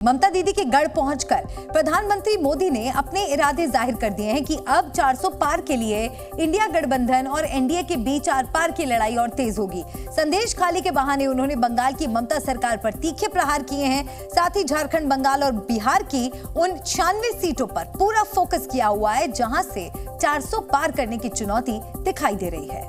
ममता दीदी के गढ़ पहुंचकर प्रधानमंत्री मोदी ने अपने इरादे जाहिर कर दिए हैं कि अब 400 पार के लिए इंडिया गठबंधन और एनडीए के बीच आर पार की लड़ाई और तेज होगी। संदेश खाली के बहाने उन्होंने बंगाल की ममता सरकार पर तीखे प्रहार किए हैं। साथ ही झारखंड, बंगाल और बिहार की उन 96 सीटों पर पूरा फोकस किया हुआ है जहां से 400 पार करने की चुनौती दिखाई दे रही है।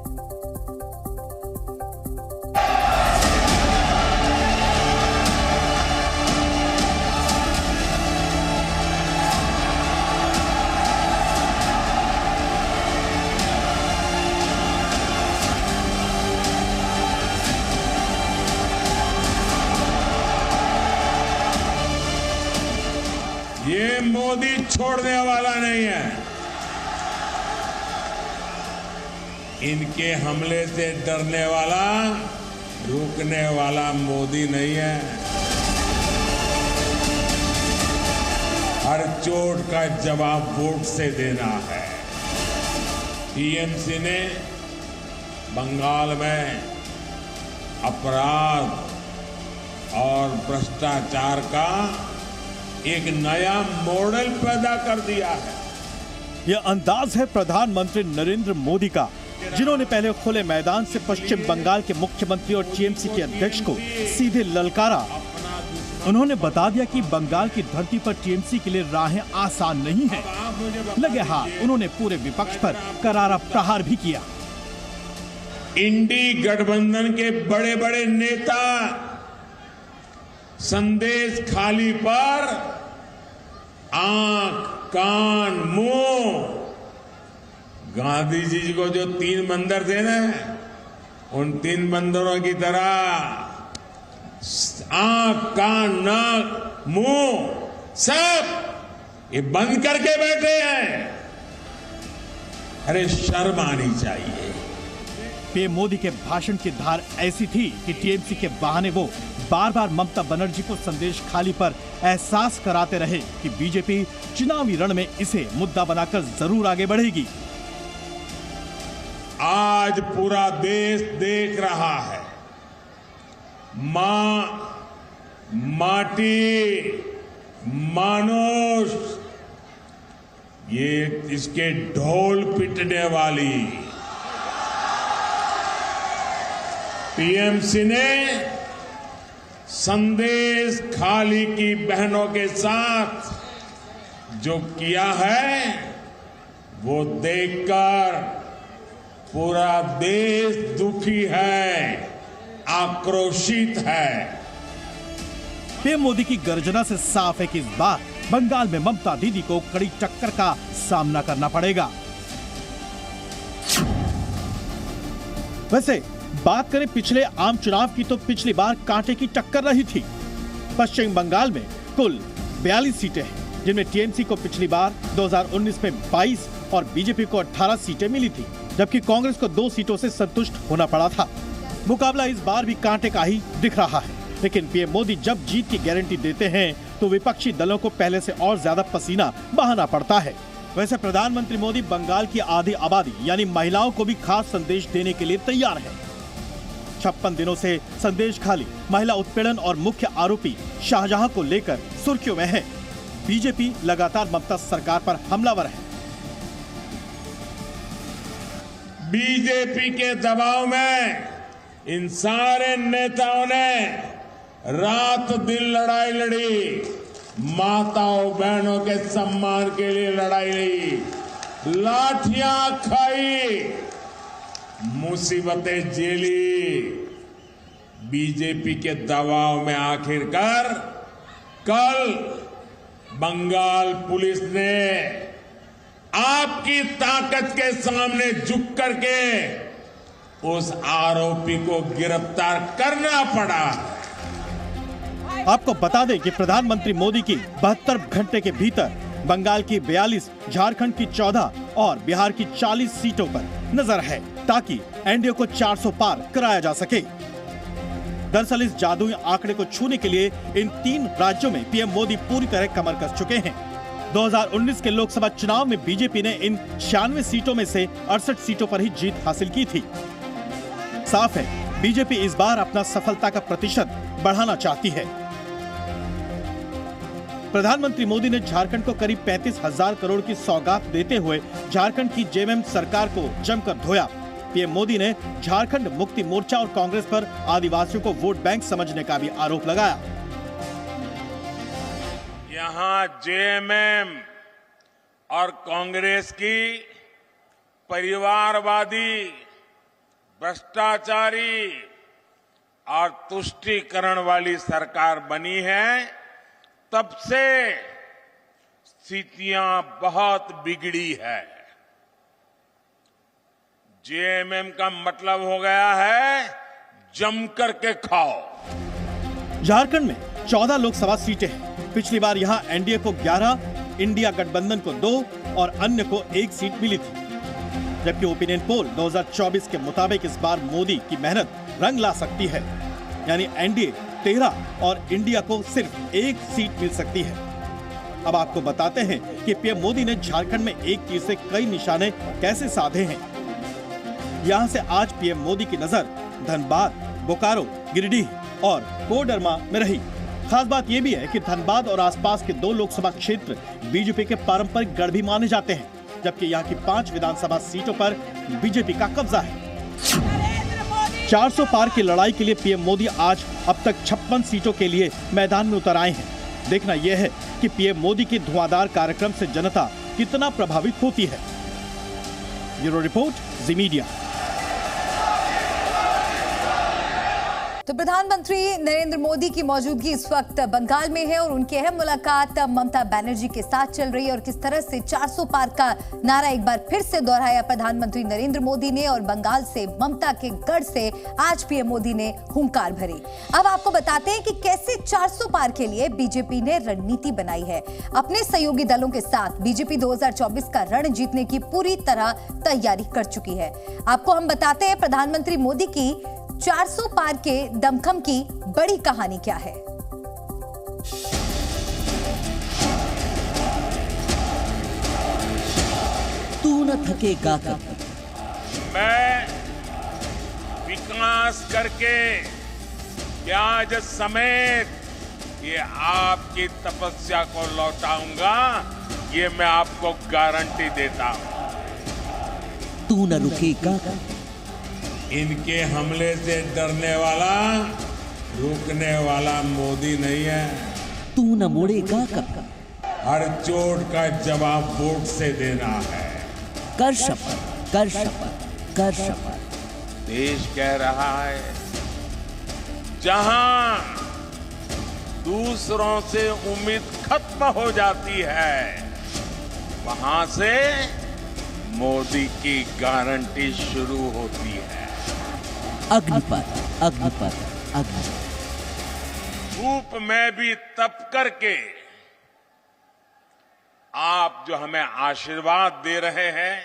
ये मोदी छोड़ने वाला नहीं है। इनके हमले से डरने वाला, रुकने वाला मोदी नहीं है। हर चोट का जवाब वोट से देना है। टीएमसी ने बंगाल में अपराध और भ्रष्टाचार का एक नया मॉडल पैदा कर दिया है। यह अंदाज है प्रधानमंत्री नरेंद्र मोदी का, जिन्होंने पहले खुले मैदान से पश्चिम बंगाल के मुख्यमंत्री और टीएमसी के अध्यक्ष को सीधे ललकारा। उन्होंने बता दिया कि बंगाल की धरती पर टीएमसी के लिए राहें आसान नहीं है। लगे हाथ उन्होंने पूरे विपक्ष पर करारा प्रहार भी किया। इंडी गठबंधन के बड़े बड़े नेता संदेश खाली पर आंख, कान, मुंह, गांधी जी को जो 3 बंदर थे ना, उन 3 बंदरों की तरह आंख, कान, नाक, मुंह सब ये बंद करके बैठे हैं। अरे शर्म आनी चाहिए। पीएम मोदी के भाषण की धार ऐसी थी कि टीएमसी के बहाने वो बार बार ममता बनर्जी को संदेश खाली पर एहसास कराते रहे कि बीजेपी चुनावी रण में इसे मुद्दा बनाकर जरूर आगे बढ़ेगी। आज पूरा देश देख रहा है, मां, माटी, मानुष, ये इसके ढोल पिटने वाली टीएमसी ने संदेश खाली की बहनों के साथ जो किया है वो देखकर पूरा देश दुखी है, आक्रोशित है। पीएम मोदी की गर्जना से साफ है कि इस बार बंगाल में ममता दीदी को कड़ी टक्कर का सामना करना पड़ेगा। वैसे बात करें पिछले आम चुनाव की तो पिछली बार कांटे की टक्कर रही थी। पश्चिम बंगाल में कुल 42 सीटें हैं, जिनमें टीएमसी को पिछली बार 2019 में 22 और बीजेपी को 18 सीटें मिली थी, जबकि कांग्रेस को 2 सीटों से संतुष्ट होना पड़ा था। मुकाबला इस बार भी कांटे का ही दिख रहा है, लेकिन पीएम मोदी जब जीत की गारंटी देते हैं तो विपक्षी दलों को पहले से और ज्यादा पसीना बहाना पड़ता है। वैसे प्रधानमंत्री मोदी बंगाल की आधी आबादी यानी महिलाओं को भी खास संदेश देने के लिए तैयार है। 56 दिनों से संदेश खाली महिला उत्पीड़न और मुख्य आरोपी शाहजहां को लेकर सुर्खियों में है। बीजेपी लगातार ममता सरकार पर हमलावर है। बीजेपी के दबाव में इन सारे नेताओं ने रात दिन लड़ाई लड़ी, माताओं बहनों के सम्मान के लिए लड़ाई लड़ी, लाठियां खाई, मुसीबतें झेली। बीजेपी के दबाव में आखिरकार कल बंगाल पुलिस ने आपकी ताकत के सामने झुक करके उस आरोपी को गिरफ्तार करना पड़ा। आपको बता दें कि प्रधानमंत्री मोदी की 72 घंटे के भीतर बंगाल की 42, झारखंड की 14 और बिहार की 40 सीटों पर नजर है, ताकि एनडीए को 400 पार कराया जा सके। दरअसल इस जादुई आंकड़े को छूने के लिए इन 3 राज्यों में पीएम मोदी पूरी तरह कमर कस चुके हैं। 2019 के लोकसभा चुनाव में बीजेपी ने इन 96 सीटों में से 68 सीटों पर ही जीत हासिल की थी। साफ है बीजेपी इस बार अपना सफलता का प्रतिशत बढ़ाना चाहती है। प्रधानमंत्री मोदी ने झारखंड को करीब 35,000 करोड़ की सौगात देते हुए झारखंड की जेएमएम सरकार को जमकर धोया। पीएम मोदी ने झारखंड मुक्ति मोर्चा और कांग्रेस पर आदिवासियों को वोट बैंक समझने का भी आरोप लगाया। यहाँ जेएमएम और कांग्रेस की परिवारवादी, भ्रष्टाचारी और तुष्टीकरण वाली सरकार बनी है, तब से स्थितियां बहुत बिगड़ी है। जेएमएम का मतलब हो गया है जम करके खाओ। झारखंड में 14 लोकसभा सीटें हैं। पिछली बार यहां एनडीए को 11, इंडिया गठबंधन को 2 और अन्य को 1 सीट मिली थी। जबकि ओपिनियन पोल 2024 के मुताबिक इस बार मोदी की मेहनत रंग ला सकती है, यानी एनडीए 13 और इंडिया को सिर्फ 1 सीट मिल सकती है। अब आपको बताते हैं कि पीएम मोदी ने झारखंड में एक तीर से कई निशाने कैसे साधे हैं। यहां से आज पीएम मोदी की नजर धनबाद, बोकारो, गिरिडीह और कोडरमा में रही। खास बात यह भी है कि धनबाद और आसपास के 2 लोकसभा क्षेत्र बीजेपी के पारंपरिक गढ़ भी माने जाते हैं, जबकि यहाँ की 5 विधानसभा सीटों पर बीजेपी का कब्जा है। 400 पार की लड़ाई के लिए पीएम मोदी आज अब तक 56 सीटों के लिए मैदान में उतर आए हैं। देखना यह है कि पीएम मोदी के धुआंधार कार्यक्रम से जनता कितना प्रभावित होती है। ब्यूरो रिपोर्ट, जी मीडिया। तो प्रधानमंत्री नरेंद्र मोदी की मौजूदगी इस वक्त बंगाल में है और उनकी अहम मुलाकात ममता बनर्जी के साथ चल रही है और किस तरह से 400 पार का नारा एक बार फिर से दोहराया प्रधानमंत्री नरेंद्र मोदी ने और बंगाल से ममता के गढ़ से आज पीएम मोदी ने हुंकार भरी। अब आपको बताते हैं कि कैसे 400 पार के लिए बीजेपी ने रणनीति बनाई है। अपने सहयोगी दलों के साथ बीजेपी 2024 का रण जीतने की पूरी तरह तैयारी कर चुकी है। आपको हम बताते हैं प्रधानमंत्री मोदी की 400 पार के दमखम की बड़ी कहानी क्या है। तू न थकेगा कभी। मैं विकास करके ब्याज समेत ये आपकी तपस्या को लौटाऊंगा, ये मैं आपको गारंटी देता हूं। तू न रुकेगा कभी। इनके हमले से डरने वाला, रुकने वाला मोदी नहीं है। तू न मुड़ेगा कभी। हर चोट का जवाब वोट से देना है। कर शपथ, कर शपथ, कर शपथ। देश कह रहा है, जहां दूसरों से उम्मीद खत्म हो जाती है, वहां से मोदी की गारंटी शुरू होती है। अग्निपथ, अग्निपथ, अग्निपथ। धूप में भी तप करके आप जो हमें आशीर्वाद दे रहे हैं,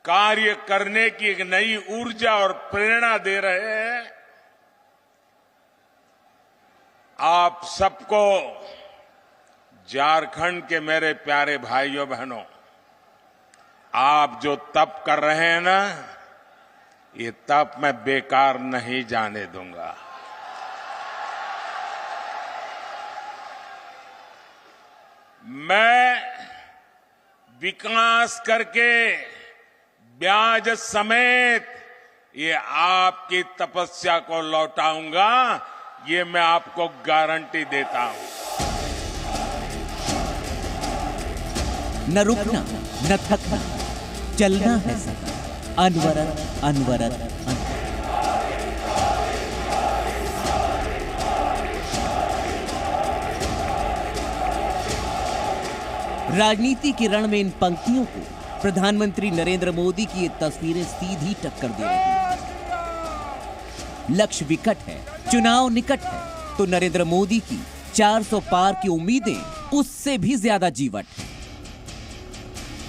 कार्य करने की एक नई ऊर्जा और प्रेरणा दे रहे हैं, आप सबको, झारखंड के मेरे प्यारे भाइयों बहनों, आप जो तप कर रहे हैं ना, ये तप मैं बेकार नहीं जाने दूंगा। मैं विकास करके ब्याज समेत ये आपकी तपस्या को लौटाऊंगा, ये मैं आपको गारंटी देता हूं। न रुकना, न थकना, चलना है सदा, अनवरत, अनवरत, अनवरत। राजनीति के रण में इन पंक्तियों को प्रधानमंत्री नरेंद्र मोदी की ये तस्वीरें सीधी टक्कर दे रही हैं। लक्ष्य विकट है, चुनाव निकट है, तो नरेंद्र मोदी की 400 पार की उम्मीदें उससे भी ज्यादा जीवट है।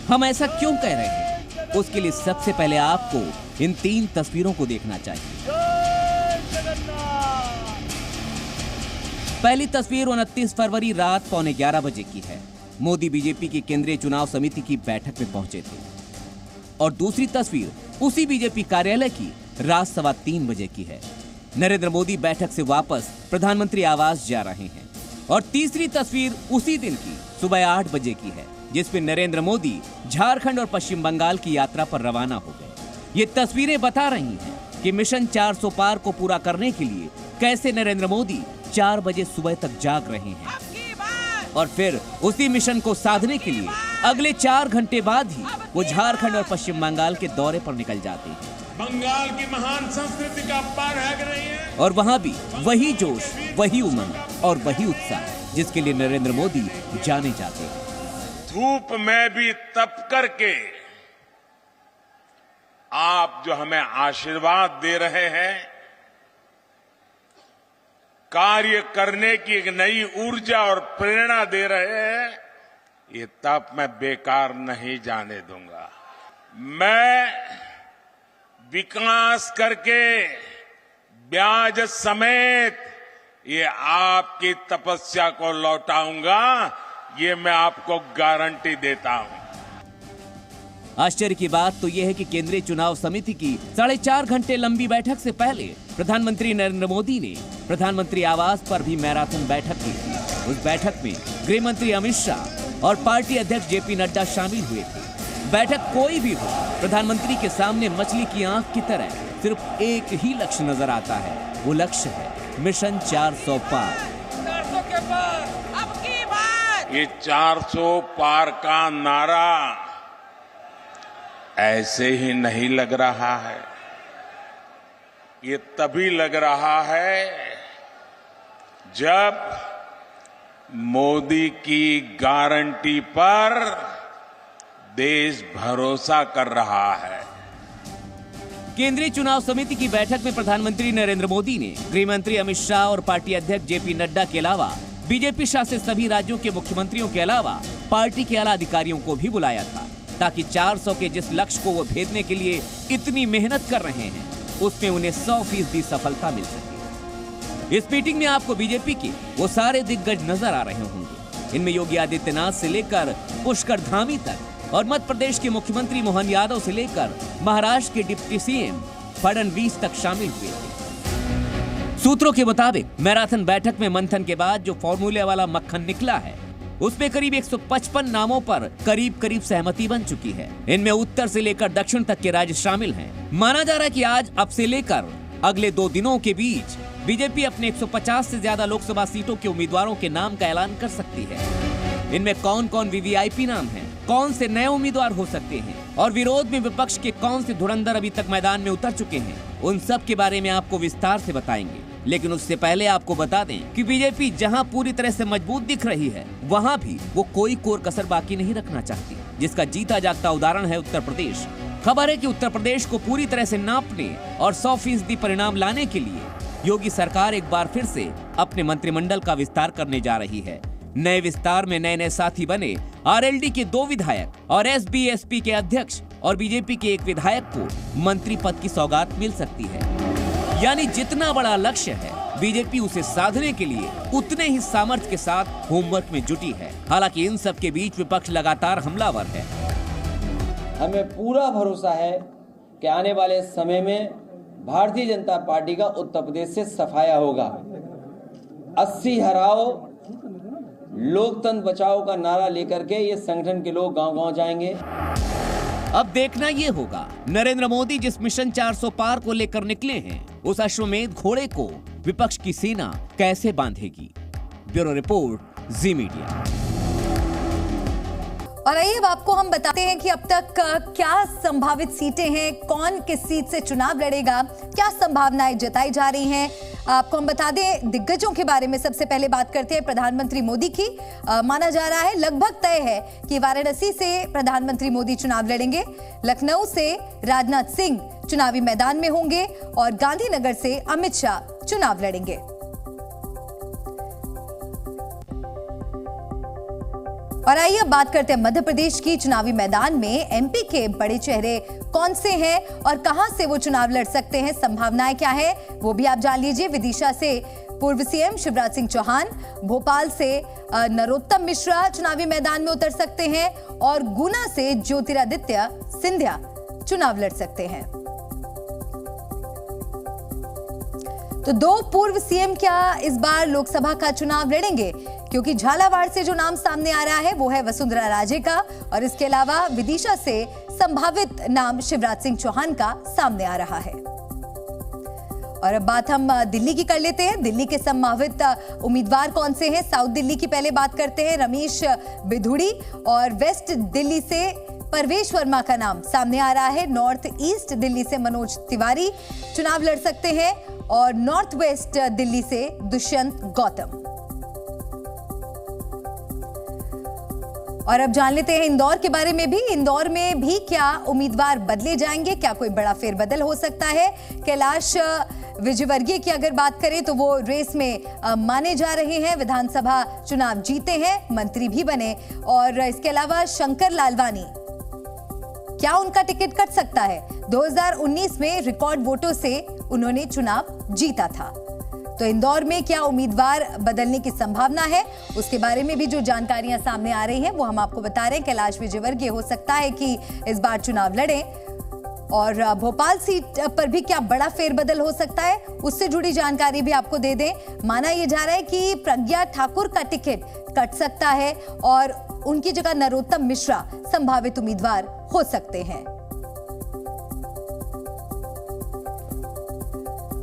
हम ऐसा क्यों कह रहे हैं? उसके लिए सबसे पहले आपको इन 3 तस्वीरों को देखना चाहिए। पहली तस्वीर 29 फरवरी रात 11:15 बजे की है। मोदी बीजेपी की केंद्रीय चुनाव समिति की बैठक में पहुंचे थे। और दूसरी तस्वीर उसी बीजेपी कार्यालय की रात 3:15 बजे की है। नरेंद्र मोदी बैठक से वापस प्रधानमंत्री आवास जा रहे हैं। और तीसरी तस्वीर उसी दिन की सुबह 8 बजे की है, जिसमें नरेंद्र मोदी झारखंड और पश्चिम बंगाल की यात्रा पर रवाना हो गए। ये तस्वीरें बता रही हैं कि मिशन 400 पार को पूरा करने के लिए कैसे नरेंद्र मोदी 4 बजे सुबह तक जाग रहे हैं और फिर उसी मिशन को साधने के लिए अगले 4 घंटे बाद ही वो झारखंड और पश्चिम बंगाल के दौरे पर निकल जाते हैं। बंगाल की महान संस्कृति का पार है कि नहीं है? और वहाँ भी वही जोश, वही उमंग और वही उत्साह जिसके लिए नरेंद्र मोदी जाने जाते हैं। धूप में भी तप करके आप जो हमें आशीर्वाद दे रहे हैं, कार्य करने की एक नई ऊर्जा और प्रेरणा दे रहे हैं, ये तप मैं बेकार नहीं जाने दूंगा। मैं विकास करके ब्याज समेत ये आपकी तपस्या को लौटाऊंगा, ये मैं आपको गारंटी देता हूं। आश्चर्य की बात तो यह है कि केंद्रीय चुनाव समिति की 4.5 घंटे लंबी बैठक से पहले प्रधानमंत्री नरेंद्र मोदी ने प्रधानमंत्री आवास पर भी मैराथन बैठक की थी। उस बैठक में गृह मंत्री अमित शाह और पार्टी अध्यक्ष जेपी नड्डा शामिल हुए थे। बैठक कोई भी हो, प्रधानमंत्री के सामने मछली की आंख की तरह सिर्फ एक ही लक्ष्य नजर आता है। वो लक्ष्य है मिशन 400 पार। 400 के पार अब की बात। ये 400 पार का नारा ऐसे ही नहीं लग रहा है, ये तभी लग रहा है जब मोदी की गारंटी पर देश भरोसा कर रहा है। केंद्रीय चुनाव समिति की बैठक में प्रधानमंत्री नरेंद्र मोदी ने गृह मंत्री अमित शाह और पार्टी अध्यक्ष जेपी नड्डा के अलावा बीजेपी शासित सभी राज्यों के मुख्यमंत्रियों के अलावा पार्टी के आला अधिकारियों को भी बुलाया था, ताकि 400 के जिस लक्ष्य को वो भेदने के लिए इतनी मेहनत कर रहे हैं उसमें उन्हें 100% सफलता मिल सके। इस मीटिंग में आपको बीजेपी के वो सारे दिग्गज नजर आ रहे होंगे। इनमें योगी आदित्यनाथ से लेकर पुष्कर धामी तक और मध्य प्रदेश के मुख्यमंत्री मोहन यादव से लेकर महाराष्ट्र के डिप्टी सीएम फडणवीस तक शामिल हुए थे। सूत्रों के मुताबिक मैराथन बैठक में मंथन के बाद जो फॉर्मूले वाला मक्खन निकला है, उसमें करीब 155 नामों पर करीब सहमति बन चुकी है। इनमें उत्तर से लेकर दक्षिण तक के राज्य शामिल हैं। माना जा रहा है कि आज अब से लेकर अगले 2 दिनों के बीच बीजेपी अपने 150 से ज्यादा लोकसभा सीटों के उम्मीदवारों के नाम का ऐलान कर सकती है। इनमें कौन कौन वीवीआईपी नाम हैं, कौन से नए उम्मीदवार हो सकते हैं और विरोध में विपक्ष के कौन से धुरंधर अभी तक मैदान में उतर चुके हैं, उन सब के बारे में आपको विस्तार से बताएंगे। लेकिन उससे पहले आपको बता दें कि बीजेपी जहां पूरी तरह से मजबूत दिख रही है, वहां भी वो कोई कोर कसर बाकी नहीं रखना चाहती, जिसका जीता जागता उदाहरण है उत्तर प्रदेश। खबर है कि उत्तर प्रदेश को पूरी तरह से नापने और 100% परिणाम लाने के लिए योगी सरकार एक बार फिर से अपने मंत्रिमंडल का विस्तार करने जा रही है। नए विस्तार में नए साथी बने आरएलडी के 2 विधायक और एसबीएसपी के अध्यक्ष और बीजेपी के 1 विधायक को मंत्री पद की सौगात मिल सकती है। यानी जितना बड़ा लक्ष्य है, बीजेपी उसे साधने के लिए उतने ही सामर्थ्य के साथ होमवर्क में जुटी है। हालांकि इन सब के बीच विपक्ष लगातार हमलावर है। हमें पूरा भरोसा है कि आने वाले समय में भारतीय जनता पार्टी का उत्तर प्रदेश से सफाया होगा। 80 हराओ, लोकतंत्र बचाओ का नारा लेकर के ये संगठन के लोग गांव-गांव जाएंगे। अब देखना ये होगा नरेंद्र मोदी जिस मिशन 400 पार को लेकर निकले हैं, उस अश्वमेध घोड़े को विपक्ष की सेना कैसे बांधेगी। ब्यूरो रिपोर्ट, जी मीडिया। और आइए अब आपको हम बताते हैं कि अब तक क्या संभावित सीटें हैं, कौन किस सीट से चुनाव लड़ेगा, क्या संभावनाएं जताई जा रही हैं। आपको हम बता दें दिग्गजों के बारे में। सबसे पहले बात करते हैं प्रधानमंत्री मोदी की। माना जा रहा है, लगभग तय है कि वाराणसी से प्रधानमंत्री मोदी चुनाव लड़ेंगे, लखनऊ से राजनाथ सिंह चुनावी मैदान में होंगे और गांधीनगर से अमित शाह चुनाव लड़ेंगे। और आइए अब बात करते हैं मध्य प्रदेश की। चुनावी मैदान में एमपी के बड़े चेहरे कौन से हैं और कहां से वो चुनाव लड़ सकते हैं, संभावनाएं क्या है, वो भी आप जान लीजिए। विदिशा से पूर्व सीएम शिवराज सिंह चौहान, भोपाल से नरोत्तम मिश्रा चुनावी मैदान में उतर सकते हैं और गुना से ज्योतिरादित्य सिंधिया चुनाव लड़ सकते हैं। तो दो पूर्व सीएम क्या इस बार लोकसभा का चुनाव लड़ेंगे? क्योंकि झालावाड़ से जो नाम सामने आ रहा है वो है वसुंधरा राजे का, और इसके अलावा विदिशा से संभावित नाम शिवराज सिंह चौहान का सामने आ रहा है। और अब बात हम दिल्ली की कर लेते हैं। दिल्ली के संभावित उम्मीदवार कौन से हैं? साउथ दिल्ली की पहले बात करते हैं। रमेश बिधूड़ी, और वेस्ट दिल्ली से परवेश वर्मा का नाम सामने आ रहा है। नॉर्थ ईस्ट दिल्ली से मनोज तिवारी चुनाव लड़ सकते हैं, और नॉर्थ वेस्ट दिल्ली से दुष्यंत गौतम। और अब जान लेते हैं इंदौर के बारे में भी। इंदौर में भी क्या उम्मीदवार बदले जाएंगे? क्या कोई बड़ा फेरबदल हो सकता है? कैलाश विजयवर्गीय की अगर बात करें तो वो रेस में माने जा रहे हैं। विधानसभा चुनाव जीते हैं, मंत्री भी बने। और इसके अलावा शंकर लालवानी, क्या उनका टिकट कट सकता है? 2019 में रिकॉर्ड वोटों से उन्होंने चुनाव जीता था। तो इंदौर में क्या उम्मीदवार बदलने की संभावना है, उसके बारे में भी जो जानकारियां सामने आ रही हैं वो हम आपको बता रहे हैं। कैलाश विजयवर्गीय हो सकता है कि इस बार चुनाव लड़ें। और भोपाल सीट पर भी क्या बड़ा फेरबदल हो सकता है, उससे जुड़ी जानकारी भी आपको दे दें। माना यह जा रहा है कि प्रज्ञा ठाकुर का टिकट कट सकता है और उनकी जगह नरोत्तम मिश्रा संभावित उम्मीदवार हो सकते हैं।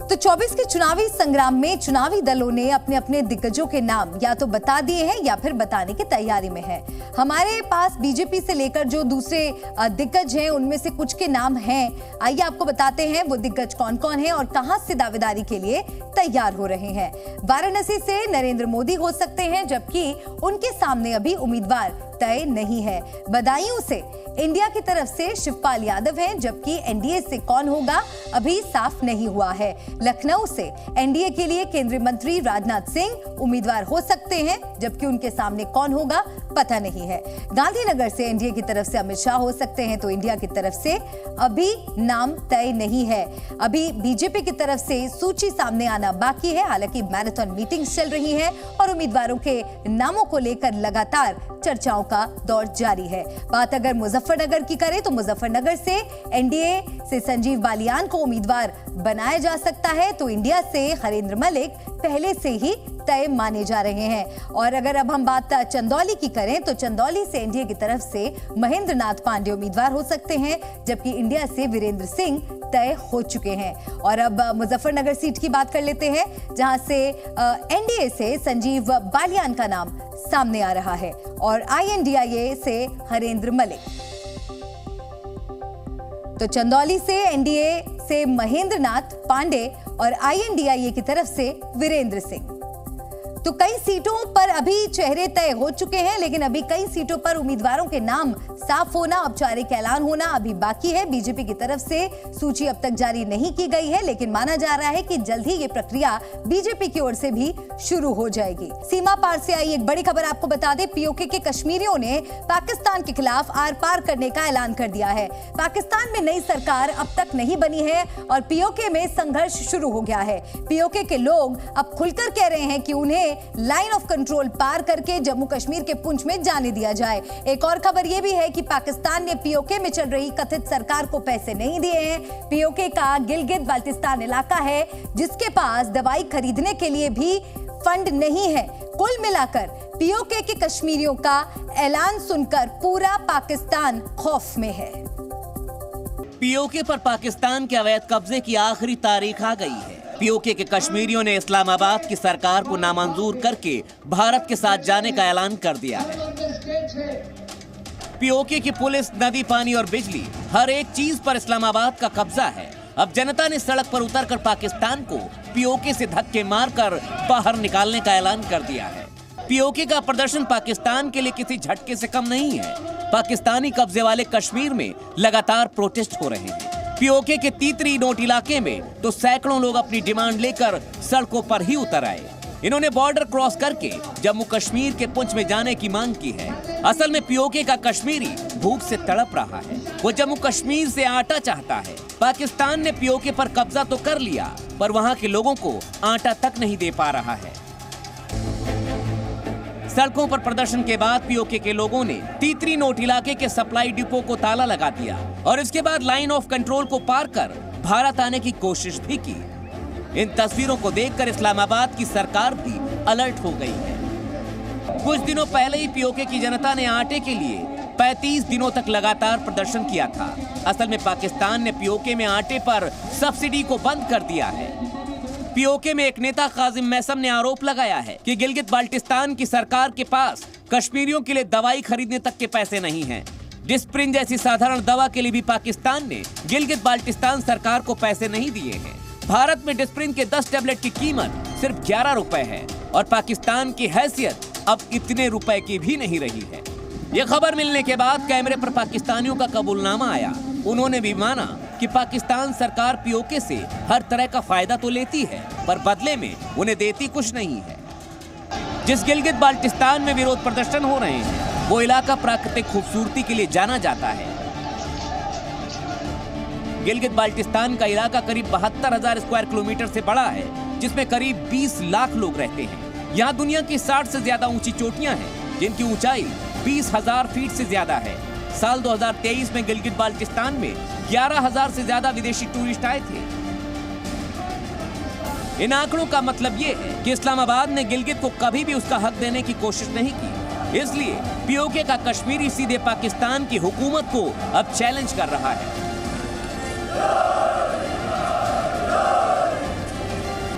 तो 24 के चुनावी संग्राम में चुनावी दलों ने अपने अपने दिग्गजों के नाम या तो बता दिए हैं या फिर बताने की तैयारी में है। हमारे पास बीजेपी से लेकर जो दूसरे दिग्गज हैं उनमें से कुछ के नाम हैं। आइए आपको बताते हैं वो दिग्गज कौन कौन हैं और कहां से दावेदारी के लिए तैयार हो रहे हैं। वाराणसी से नरेंद्र मोदी हो सकते हैं, जबकि उनके सामने अभी उम्मीदवार तय नहीं है। बदायूं से इंडिया की तरफ से शिवपाल यादव हैं, जबकि एनडीए से कौन होगा अभी साफ नहीं हुआ है। लखनऊ से एनडीए के लिए केंद्रीय मंत्री राजनाथ सिंह उम्मीदवार हो सकते हैं, जबकि उनके सामने कौन होगा पता नहीं है। गांधीनगर से एनडीए की तरफ से अमित शाह हो सकते हैं, तो इंडिया की तरफ से अभी नाम तय नहीं है। अभी बीजेपी की तरफ से सूची सामने आना बाकी है। हालांकि मैराथन मीटिंग्स चल रही हैं और उम्मीदवारों के नामों को लेकर लगातार चर्चाओं का दौर जारी है। बात अगर मुजफ्फरनगर की करें तो मुजफ्फरनगर से एनडीए से संजीव बालियान को उम्मीदवार बनाया जा सकता है, तो इंडिया से हरेंद्र मलिक पहले से ही तय माने जा रहे हैं। और अगर अब हम बात चंदौली की करें तो चंदौली से एनडीए की तरफ से महेंद्र नाथ पांडे उम्मीदवार हो सकते हैं, जबकि इंडिया से वीरेंद्र सिंह तय हो चुके हैं। और अब मुजफ्फरनगर सीट की बात कर लेते हैं, जहां से एनडीए से संजीव बालियान का नाम सामने आ रहा है और आईएनडीआईए से हरेंद्र मलिक। तो चंदौली से एनडीए से महेंद्र नाथ पांडे और आईएनडीआईए की तरफ से वीरेंद्र सिंह। तो कई सीटों पर अभी चेहरे तय हो चुके हैं, लेकिन अभी कई सीटों पर उम्मीदवारों के नाम साफ होना, औपचारिक ऐलान होना अभी बाकी है। बीजेपी की तरफ से सूची अब तक जारी नहीं की गई है, लेकिन माना जा रहा है कि जल्द ही ये प्रक्रिया बीजेपी की ओर से भी शुरू हो जाएगी। सीमा पार से आई एक बड़ी खबर आपको बता दें, पीओके के कश्मीरियों ने पाकिस्तान के खिलाफ आर पार करने का ऐलान कर दिया है। पाकिस्तान में नई सरकार अब तक नहीं बनी है और पीओके में संघर्ष शुरू हो गया है। पीओके के लोग अब खुलकर कह रहे हैं कि उन्हें लाइन ऑफ कंट्रोल पार करके जम्मू कश्मीर के पुंछ में जाने दिया जाए। एक और खबर यह भी है कि पाकिस्तान ने पीओके में चल रही कथित सरकार को पैसे नहीं दिए हैं। पीओके का गिलगित बाल्टिस्तान इलाका है, जिसके पास दवाई खरीदने के लिए भी फंड नहीं है। कुल मिलाकर पीओके के कश्मीरियों का ऐलान सुनकर पूरा पाकिस्तान खौफ में है। पीओके पर पाकिस्तान के अवैध कब्जे की आखिरी तारीख आ गई है। पीओके के कश्मीरियों ने इस्लामाबाद की सरकार को नामंजूर करके भारत के साथ जाने का ऐलान कर दिया है। पीओके की पुलिस, नदी, पानी और बिजली, हर एक चीज पर इस्लामाबाद का कब्जा है। अब जनता ने सड़क पर उतरकर पाकिस्तान को पीओके से धक्के मारकर बाहर निकालने का ऐलान कर दिया है। पीओके का प्रदर्शन पाकिस्तान के लिए किसी झटके से कम नहीं है। पाकिस्तानी कब्जे वाले कश्मीर में लगातार प्रोटेस्ट हो रहे हैं। पीओके के तीतरी नोट इलाके में तो सैकड़ों लोग अपनी डिमांड लेकर सड़कों पर ही उतर आए। इन्होंने बॉर्डर क्रॉस करके जम्मू कश्मीर के पुंछ में जाने की मांग की है। असल में पीओके का कश्मीरी भूख से तड़प रहा है। वो जम्मू कश्मीर से आटा चाहता है। पाकिस्तान ने पीओके पर कब्जा तो कर लिया, पर वहां के लोगों को आटा तक नहीं दे पा रहा है। सड़कों पर प्रदर्शन के बाद पीओके के लोगों ने तीतरी नोट इलाके के सप्लाई डिपो को ताला लगा दिया और इसके बाद लाइन ऑफ कंट्रोल को पार कर भारत आने की कोशिश भी की। इन तस्वीरों को देखकर इस्लामाबाद की सरकार भी अलर्ट हो गई है। कुछ दिनों पहले ही पीओके की जनता ने आटे के लिए 35 दिनों तक लगातार प्रदर्शन किया था। असल में पाकिस्तान ने पीओके में आटे पर सब्सिडी को बंद कर दिया है। पीओके में एक नेता काजिम मैसम ने आरोप लगाया है कि गिलगित बाल्टिस्तान की सरकार के पास कश्मीरियों के लिए दवाई खरीदने तक के पैसे नहीं हैं। डिस्प्रिन जैसी साधारण दवा के लिए भी पाकिस्तान ने गिलगित बाल्टिस्तान सरकार को पैसे नहीं दिए हैं। भारत में डिस्प्रिन के 10 टैबलेट की कीमत सिर्फ 11 रुपए है और पाकिस्तान की हैसियत अब इतने रुपए की भी नहीं रही है। ये खबर मिलने के बाद कैमरे पर पाकिस्तानियों का कबूलनामा आया। उन्होंने भी माना कि पाकिस्तान सरकार पीओके से हर तरह का फायदा तो लेती है, पर बदले में उन्हें देती कुछ नहीं है। जिस गिलगित बाल्टिस्तान में विरोध प्रदर्शन हो रहे हैं, वो इलाका प्राकृतिक खूबसूरती के लिए जाना जाता है। गिलगित बाल्टिस्तान का इलाका करीब 72,000 स्क्वायर किलोमीटर से बड़ा है, जिसमें करीब 20 लाख लोग रहते हैं। यहाँ दुनिया की 60 से ज्यादा ऊंची चोटियां हैं, जिनकी ऊंचाई 20,000 फीट से ज्यादा है। साल 2023 में गिलगित बाल्टिस्तान में 11,000 से ज्यादा विदेशी टूरिस्ट आए थे। इन आंकड़ों का मतलब ये है कि इस्लामाबाद ने गिलगित को कभी भी उसका हक देने की कोशिश नहीं की। इसलिए पीओके का कश्मीरी सीधे पाकिस्तान की हुकूमत को अब चैलेंज कर रहा है।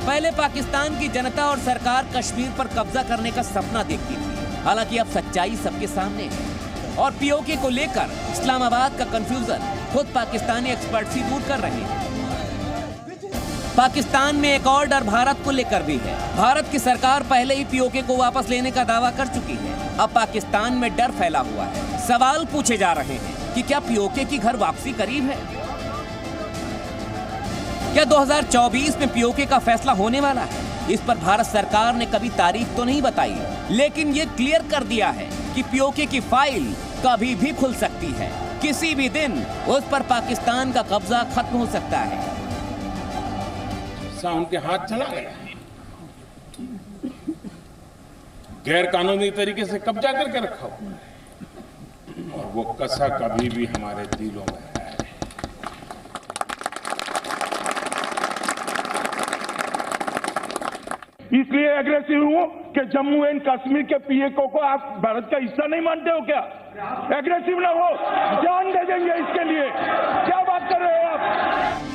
पहले पाकिस्तान की जनता और सरकार कश्मीर पर कब्जा करने का सपना देखती थी। हालांकि अब सच्चाई सबके सामने है और पीओके को लेकर इस्लामाबाद का कंफ्यूजन खुद पाकिस्तानी एक्सपर्ट्स ही दूर कर रहे हैं। पाकिस्तान में एक और डर भारत को लेकर भी है। भारत की सरकार पहले ही पीओके को वापस लेने का दावा कर चुकी है। अब पाकिस्तान में डर फैला हुआ है। सवाल पूछे जा रहे हैं कि क्या पीओके की घर वापसी करीब है? क्या 2024 में पीओके का फैसला होने वाला है? इस पर भारत सरकार ने कभी तारीख तो नहीं बताई, लेकिन ये क्लियर कर दिया है कि पीओके की फाइल कभी भी खुल सकती है। किसी भी दिन उस पर पाकिस्तान का कब्जा खत्म हो सकता है। उनके हाथ चला गया, गैर कानूनी तरीके से कब्जा करके रखा हुआ और वो कसा कभी भी हमारे दिलों में है। इसलिए एग्रेसिव हूं कि जम्मू एंड कश्मीर के पीओके को आप भारत का हिस्सा नहीं मानते हो क्या? एग्रेसिव ना हो, जान दे देंगे इसके लिए। क्या बात कर रहे हो आप?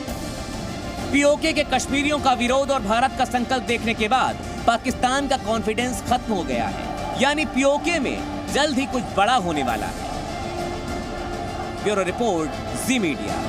पीओके के कश्मीरियों का विरोध और भारत का संकल्प देखने के बाद पाकिस्तान का कॉन्फिडेंस खत्म हो गया है। यानी पीओके में जल्द ही कुछ बड़ा होने वाला है। ब्यूरो रिपोर्ट, जी मीडिया।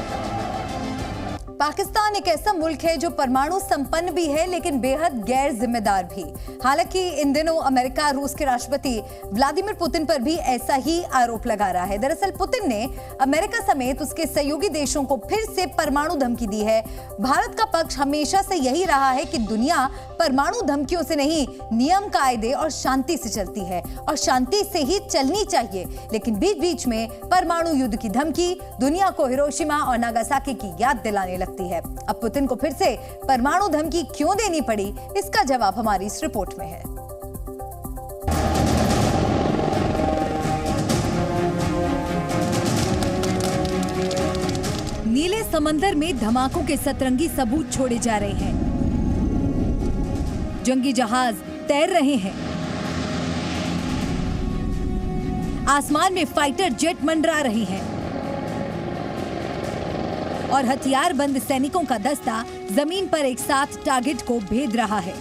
पाकिस्तान एक ऐसा मुल्क है जो परमाणु संपन्न भी है, लेकिन बेहद गैर जिम्मेदार भी। हालांकि इन दिनों अमेरिका रूस के राष्ट्रपति व्लादिमीर पुतिन पर भी ऐसा ही आरोप लगा रहा है। दरअसल पुतिन ने अमेरिका समेत उसके सहयोगी देशों को फिर से परमाणु धमकी दी है। भारत का पक्ष हमेशा से यही रहा है कि दुनिया परमाणु धमकियों से नहीं, नियम कायदे और शांति से चलती है और शांति से ही चलनी चाहिए। लेकिन बीच बीच में परमाणु युद्ध की धमकी दुनिया को हिरोशिमा और नागासाकी की याद दिलाने लगती है। अब पुतिन को फिर से परमाणु धमकी क्यों देनी पड़ी, इसका जवाब हमारी इस रिपोर्ट में है। नीले समंदर में धमाकों के सतरंगी सबूत छोड़े जा रहे हैं। जंगी जहाज तैर रहे हैं। आसमान में फाइटर जेट मंडरा रही हैं और हथियारबंद सैनिकों का दस्ता जमीन पर एक साथ टारगेट को भेद रहा है।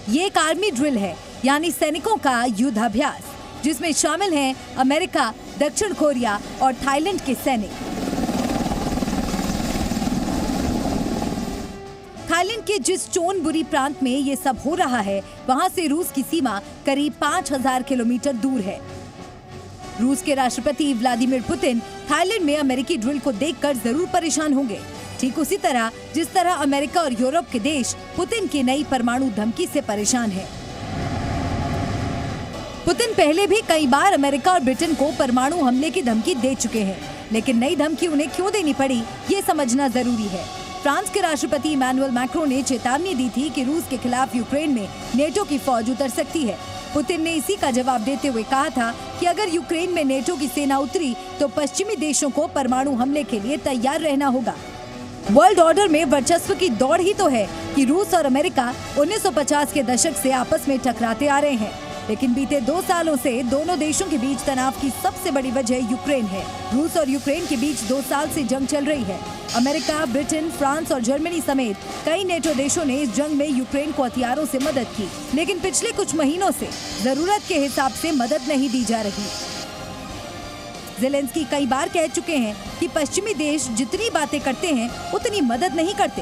ये एक आर्मी ड्रिल है, यानी सैनिकों का युद्धाभ्यास, जिसमें शामिल हैं अमेरिका, दक्षिण कोरिया और थाईलैंड के सैनिक। थाईलैंड के जिस चोनबुरी प्रांत में ये सब हो रहा है, वहां से रूस की सीमा करीब 5,000 किलोमीटर दूर है। रूस के राष्ट्रपति व्लादिमीर पुतिन थाईलैंड में अमेरिकी ड्रिल को देखकर जरूर परेशान होंगे, ठीक उसी तरह जिस तरह अमेरिका और यूरोप के देश पुतिन की नई परमाणु धमकी से परेशान हैं। पुतिन पहले भी कई बार अमेरिका और ब्रिटेन को परमाणु हमले की धमकी दे चुके हैं, लेकिन नई धमकी उन्हें क्यों देनी पड़ी, ये समझना जरूरी है। फ्रांस के राष्ट्रपति इमैनुअल मैक्रों ने चेतावनी दी थी कि रूस के खिलाफ यूक्रेन में नेटो की फौज उतर सकती है। पुतिन ने इसी का जवाब देते हुए कहा था कि अगर यूक्रेन में नेटो की सेना उतरी तो पश्चिमी देशों को परमाणु हमले के लिए तैयार रहना होगा। वर्ल्ड ऑर्डर में वर्चस्व की दौड़ ही तो है कि रूस और अमेरिका 1950 के दशक से आपस में टकराते आ रहे हैं, लेकिन बीते 2 सालों से दोनों देशों के बीच तनाव की सबसे बड़ी वजह यूक्रेन है। रूस और यूक्रेन के बीच 2 साल से जंग चल रही है। अमेरिका, ब्रिटेन, फ्रांस और जर्मनी समेत कई नेटो देशों ने इस जंग में यूक्रेन को हथियारों से मदद की, लेकिन पिछले कुछ महीनों से जरूरत के हिसाब से मदद नहीं दी जा रही। ज़ेलेंस्की कई बार कह चुके हैं कि पश्चिमी देश जितनी बातें करते हैं उतनी मदद नहीं करते।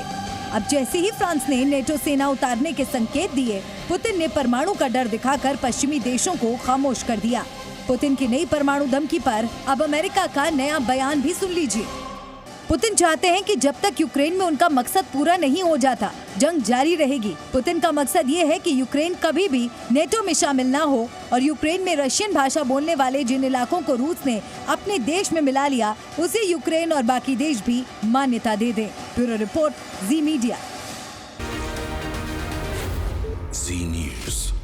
अब जैसे ही फ्रांस ने नेटो सेना उतारने के संकेत दिए, पुतिन ने परमाणु का डर दिखाकर पश्चिमी देशों को खामोश कर दिया। पुतिन की नई परमाणु धमकी पर अब अमेरिका का नया बयान भी सुन लीजिए। पुतिन चाहते हैं कि जब तक यूक्रेन में उनका मकसद पूरा नहीं हो जाता, जंग जारी रहेगी। पुतिन का मकसद ये है कि यूक्रेन कभी भी नेटो में शामिल ना हो और यूक्रेन में रशियन भाषा बोलने वाले जिन इलाकों को रूस ने अपने देश में मिला लिया, उसे यूक्रेन और बाकी देश भी मान्यता दे दें। ब्यूरो रिपोर्ट, जी मीडिया। जी न्यूज़।